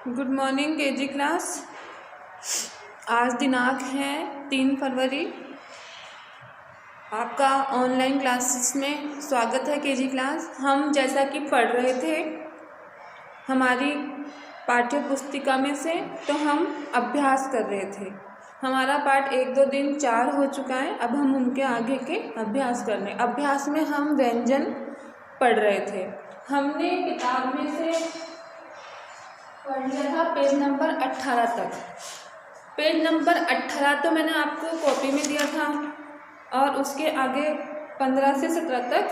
Good morning KG class. आज दिनांक है 3 फरवरी। आपका ऑनलाइन क्लासेस में स्वागत है केजी क्लास। हम जैसा कि पढ़ रहे थे हमारी पाठ्य पुस्तिका में से, तो हम अभ्यास कर रहे थे। हमारा पाठ 1 2 3 4 हो चुका है। अब हम उनके आगे के अभ्यास कर रहे हैं। अभ्यास में हम व्यंजन पढ़ रहे थे। हमने किताब में से पढ़ लिया था पेज नंबर 18 तक। पेज नंबर 18 तो मैंने आपको कॉपी में दिया था और उसके आगे 15 से 17 तक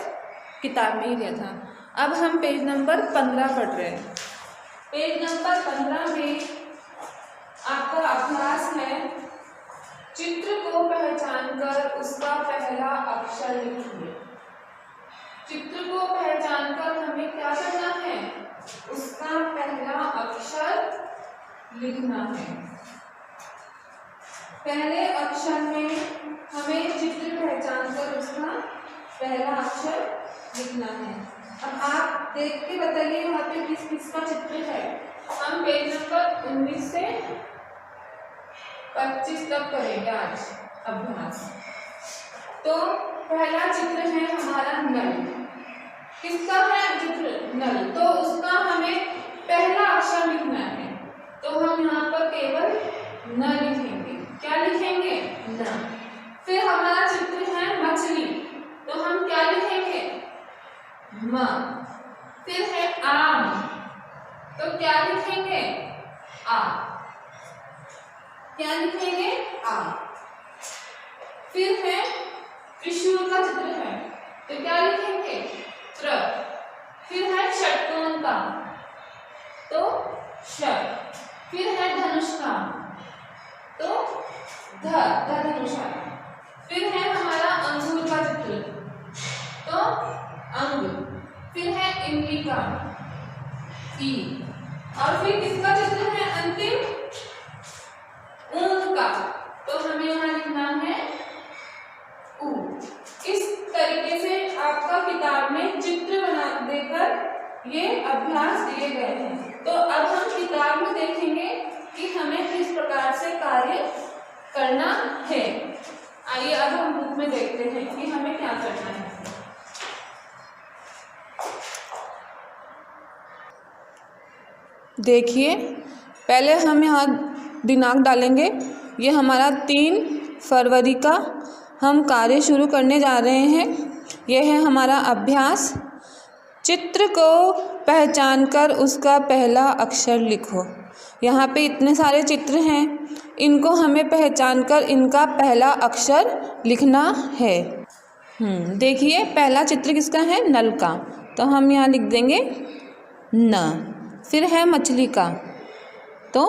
किताब में ही दिया था। अब हम पेज नंबर 15 पढ़ रहे हैं। पेज नंबर 15 में आपका अभ्यास है, चित्र को पहचान कर उसका पहला अक्षर लिखिए। चित्र को पहचान कर हमें क्या करना है? उसका पहला अक्षर लिखना है। पहले अक्षर में हमें चित्र पहचान कर उसका पहला अक्षर लिखना है। अब आप देख के बताइए यहाँ पे किस किस का चित्र है। हम पेज नंबर 19 से 25 तक करेंगे आज अभ्यास। तो पहला चित्र है हमारा नल। किसका है चित्र? नल। तो उसका हमें पहला अक्षर लिखना है। तो हम यहाँ पर केवल न लिखेंगे। क्या लिखेंगे? न। फिर हमारा चित्र है मछली, तो हम क्या लिखेंगे? म। फिर है आम, तो क्या लिखेंगे? आ। क्या लिखेंगे? आ। फिर है त्रिशूल का चित्र है, तो क्या लिखेंगे? त्र। फिर है षटकोण का, तो ष। फिर है धनुष का, तो ध धनुष। फिर है हमारा अंगूर का चित्र, तो अंग। फिर है इमली का, ई। और फिर किसका चित्र है अंतिम? ऊन का, तो हमें यहाँ लिखना है ऊ। इस तरीके से आपका किताब में चित्र बना देकर ये अभ्यास दिए गए हैं। तो अब हम किताब में देखेंगे कि हमें किस प्रकार से कार्य करना है। आइए अब हम बुक में देखते हैं कि हमें क्या करना है। देखिए, पहले हम यहाँ दिनांक डालेंगे। ये हमारा 3 फरवरी का हम कार्य शुरू करने जा रहे हैं। यह है हमारा अभ्यास। चित्र को पहचान कर उसका पहला अक्षर लिखो। यहाँ पे इतने सारे चित्र हैं, इनको हमें पहचान कर इनका पहला अक्षर लिखना है। देखिए, पहला चित्र किसका है? नल का, तो हम यहाँ लिख देंगे न। फिर है मछली का, तो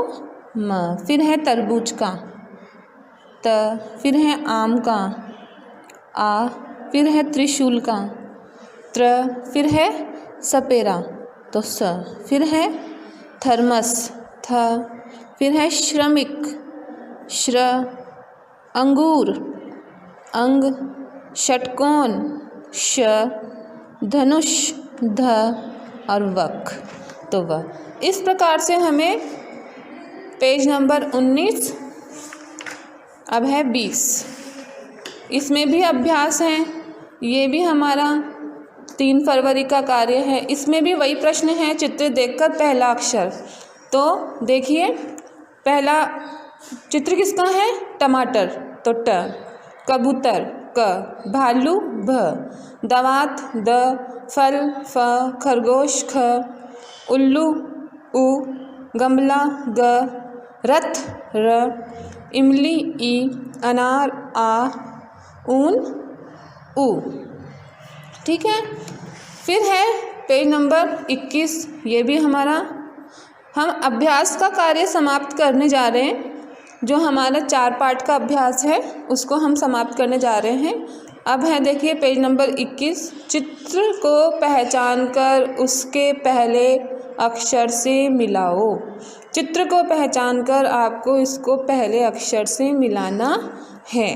म। फिर है तरबूज का, त। फिर है आम का, आ। फिर है त्रिशूल का, त्र। फिर है सपेरा, तो स। फिर है थर्मस, थ। फिर है श्रमिक, श्र। अंगूर, अंग। षटकोण, श। धनुष, ध। और वक, तो व। इस प्रकार से हमें पेज नंबर 19, अब है 20। इसमें भी अभ्यास है। ये भी हमारा 3 फरवरी का कार्य है। इसमें भी वही प्रश्न है, चित्र देखकर पहला अक्षर। तो देखिए, पहला चित्र किसका है? टमाटर, तो ट। कबूतर, क। भालू, भ। दवात, द। फल, फ। खरगोश, ख। उल्लू, उ। गमला, ग। रथ, र। इमली, ई। अनार, आ। ऊन, ऊ। ठीक है। फिर है पेज नंबर 21। ये भी हमारा, हम अभ्यास का कार्य समाप्त करने जा रहे हैं। जो हमारा 4 पार्ट का अभ्यास है उसको हम समाप्त करने जा रहे हैं। अब है देखिए पेज नंबर 21। चित्र को पहचान कर उसके पहले अक्षर से मिलाओ। चित्र को पहचान कर आपको इसको पहले अक्षर से मिलाना है।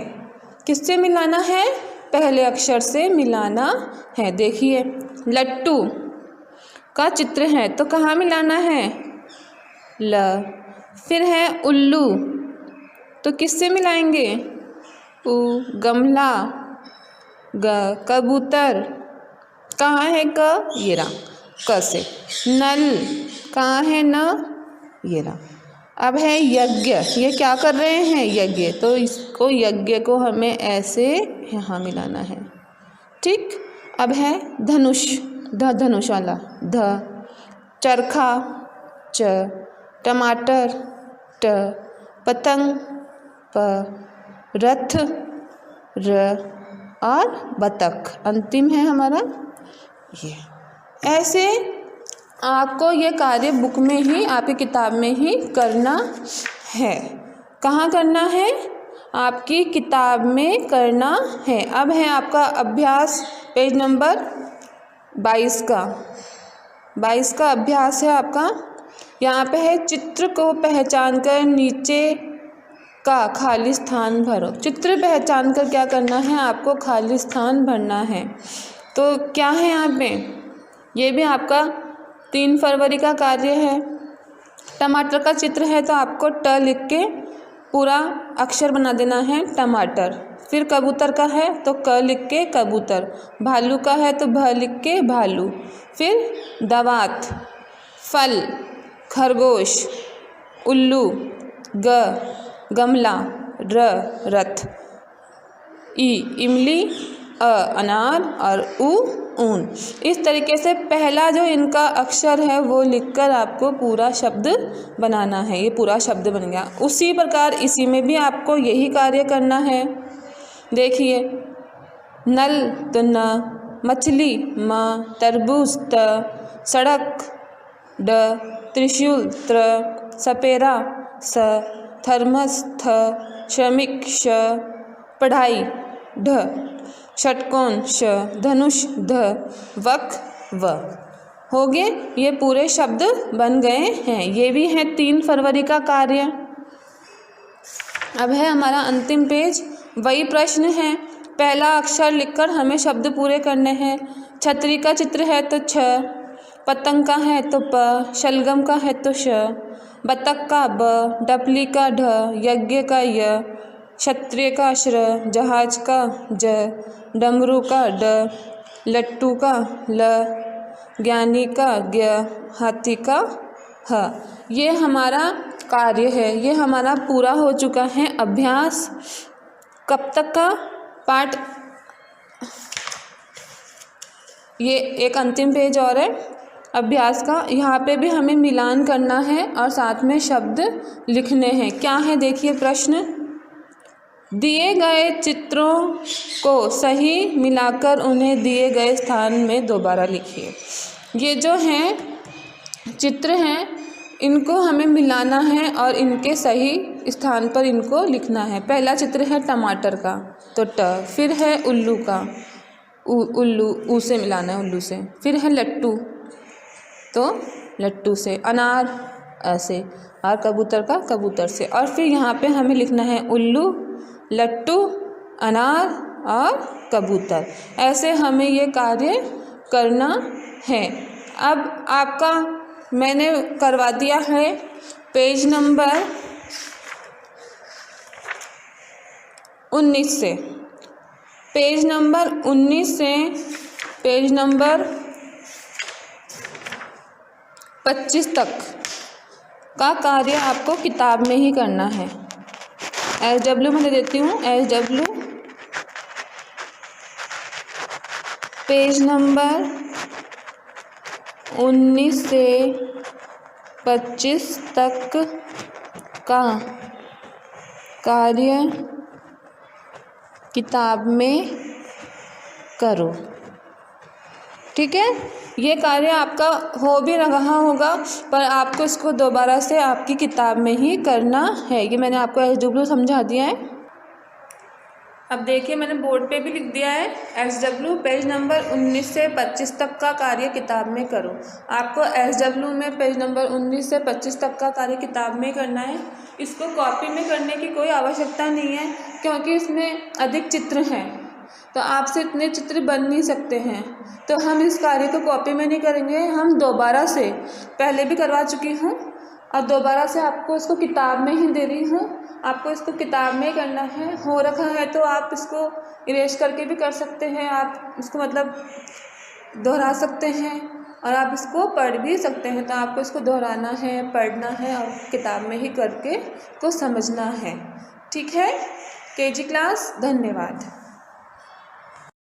किससे मिलाना है? पहले अक्षर से मिलाना है। देखिए, लट्टू का चित्र है, तो कहाँ मिलाना है? ल। फिर है उल्लू, तो किससे मिलाएंगे? उ। गमला, ग। कबूतर, कहाँ है क? ये रहा, क से। नल, कहाँ है न? ये रहा। अब है यज्ञ, ये क्या कर रहे हैं? यज्ञ, तो इसको यज्ञ को हमें ऐसे यहाँ मिलाना है, ठीक। अब है धनुष, धनुष वाला, ध। चरखा, च। टमाटर, ट। पतंग, प। रथ, र। और बतख अंतिम है हमारा ये। ऐसे आपको ये कार्य बुक में ही, आपकी किताब में ही करना है। कहाँ करना है? आपकी किताब में करना है। अब है आपका अभ्यास, पेज नंबर 22 का। 22 का अभ्यास है आपका। यहाँ पे है चित्र को पहचान कर नीचे का खाली स्थान भरो। चित्र पहचान कर क्या करना है? आपको खाली स्थान भरना है। तो क्या है यहाँ पे? ये भी आपका 3 फरवरी का कार्य है। टमाटर का चित्र है तो आपको ट लिख के पूरा अक्षर बना देना है, टमाटर। फिर कबूतर का है तो क लिख के कबूतर। भालू का है तो भ लिख के भालू। फिर दवात, फल, खरगोश, उल्लू, ग। गमला, र। रथ, ई। इमली, अ। अनार और ऊ। ऊन। इस तरीके से पहला जो इनका अक्षर है वो लिखकर आपको पूरा शब्द बनाना है। ये पूरा शब्द बन गया। उसी प्रकार इसी में भी आपको यही कार्य करना है। देखिए, नल तो न, मछली म, तरबूज त, सड़क ड, त्रिशूल त्र, सपेरा स, थर्मस थ, श्रमिक श, पढ़ाई ढ, षटकोण श, धनुष ध, वक व। हो गए, ये पूरे शब्द बन गए हैं। ये भी है 3 फरवरी का कार्य। अब है हमारा अंतिम पेज। वही प्रश्न है, पहला अक्षर लिखकर हमें शब्द पूरे करने हैं। छतरी का चित्र है तो छ, पतंग का है तो प, शलगम का है तो श, बतख का ब, डपली का ढ, यज्ञ का य, क्षत्रिय का श्र, जहाज का ज, डमरू का ड, लट्टू का ल, ज्ञानी का ज्ञ, हाथी का ह। ये हमारा कार्य है, ये हमारा पूरा हो चुका है अभ्यास। कब तक का पाठ? ये एक अंतिम पेज और है अभ्यास का। यहाँ पे भी हमें मिलान करना है और साथ में शब्द लिखने हैं। क्या है देखिए प्रश्न, दिए गए चित्रों को सही मिलाकर उन्हें दिए गए स्थान में दोबारा लिखिए। ये जो हैं चित्र हैं, इनको हमें मिलाना है और इनके सही स्थान पर इनको लिखना है। पहला चित्र है टमाटर का तो ट, फिर है उल्लू का, उल्लू, ऊ से मिलाना है, उल्लू से। फिर है लट्टू तो लट्टू से, अनार ऐसे, और कबूतर का कबूतर से। और फिर यहाँ पे हमें लिखना है उल्लू, लट्टू, अनार और कबूतर। ऐसे हमें ये कार्य करना है। अब आपका मैंने करवा दिया है पेज नंबर 19 से, पेज नंबर 19 से पेज नंबर 25 तक का कार्य आपको किताब में ही करना है। SW मैं दे देती हूँ, SW पेज नंबर 19 से 25 तक का कार्य किताब में करो। ठीक है, ये कार्य आपका हो भी रहा होगा पर आपको इसको दोबारा से आपकी किताब में ही करना है। ये मैंने आपको SW समझा दिया है। अब देखिए मैंने बोर्ड पे भी लिख दिया है, SW पेज नंबर 19 से 25 तक का कार्य किताब में करो। आपको SW में पेज नंबर 19 से 25 तक का कार्य किताब में करना है। इसको कॉपी में करने की कोई आवश्यकता नहीं है क्योंकि इसमें अधिक चित्र हैं, तो आपसे इतने चित्र बन नहीं सकते हैं। तो हम इस कार्य को कॉपी में नहीं करेंगे, हम दोबारा से, पहले भी करवा चुकी हूँ, और दोबारा से आपको इसको किताब में ही दे रही हूँ, आपको इसको किताब में ही करना है। हो रखा है तो आप इसको इरेज करके भी कर सकते हैं, आप इसको मतलब दोहरा सकते हैं और आप इसको पढ़ भी सकते हैं। तो आपको इसको दोहराना है, पढ़ना है और किताब में ही करके इसको समझना है। ठीक है केजी क्लास, धन्यवाद।